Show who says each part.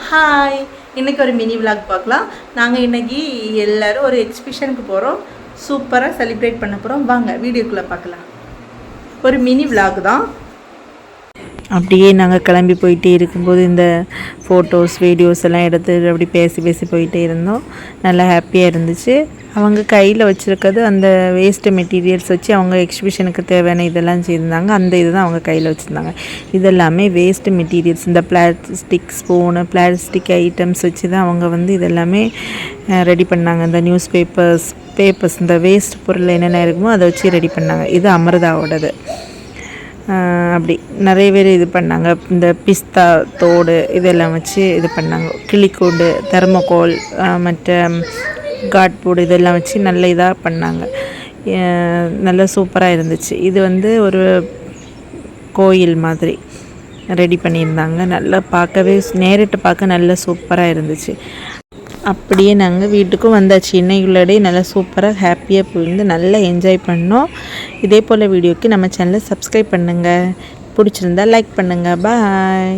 Speaker 1: Hi, இன்றைக்கி ஒரு mini vlog பார்க்கலாம். நாங்கள் இன்றைக்கி எல்லோரும் ஒரு எக்ஸிபிஷனுக்கு போகிறோம். சூப்பராக செலிப்ரேட் பண்ண போகிறோம். வாங்க வீடியோக்குள்ளே பார்க்கலாம். ஒரு மினி விலாக் தான்.
Speaker 2: அப்படியே நாங்கள் கிளம்பி போயிட்டே இருக்கும்போது இந்த ஃபோட்டோஸ் வீடியோஸ் எல்லாம் எடுத்து அப்படி பேசி போயிட்டே இருந்தோம். நல்லா ஹாப்பியாக இருந்துச்சு. அவங்க கையில் வச்சுருக்கிறது அந்த வேஸ்ட்டு மெட்டீரியல்ஸ் வச்சு அவங்க எக்ஸிபிஷனுக்கு தேவையான இதெல்லாம் செய்திருந்தாங்க. அந்த இது தான் அவங்க கையில் வச்சுருந்தாங்க. இதெல்லாமே வேஸ்ட்டு மெட்டீரியல்ஸ். இந்த பிளாஸ்டிக் ஸ்பூனு, பிளாஸ்டிக் ஐட்டம்ஸ் வச்சு தான் அவங்க இதெல்லாமே ரெடி பண்ணாங்க. இந்த நியூஸ் பேப்பர்ஸ் இந்த வேஸ்ட் பொருள் என்னென்ன இருக்குமோ அதை வச்சு ரெடி பண்ணாங்க. இது அமிர்தாவோடது. அப்படி நிறைய பேர் இது பண்ணாங்க. இந்த பிஸ்தா தோடு இதெல்லாம் வச்சு இது பண்ணாங்க. கிளிக்கூடு, தெர்மோகோல், மற்ற காட்போர்டு இதெல்லாம் வச்சு நல்ல இதாக பண்ணாங்க. நல்லா சூப்பராக இருந்துச்சு. இது ஒரு கோயில் மாதிரி ரெடி பண்ணியிருந்தாங்க. நல்லா பார்க்கவே நேரிட்டு பார்க்க நல்லா சூப்பராக இருந்துச்சு. அப்படியே நாங்கள் வீட்டுக்கும் வந்தாச்சு. இன்னைக்குள்ளே நல்லா சூப்பராக ஹாப்பியாக போயிருந்து நல்லா என்ஜாய் பண்ணோம். இதே போல் வீடியோக்கு நம்ம சேனலை சப்ஸ்கிரைப் பண்ணுங்கள். பிடிச்சிருந்தா லைக் பண்ணுங்கள். பாய்.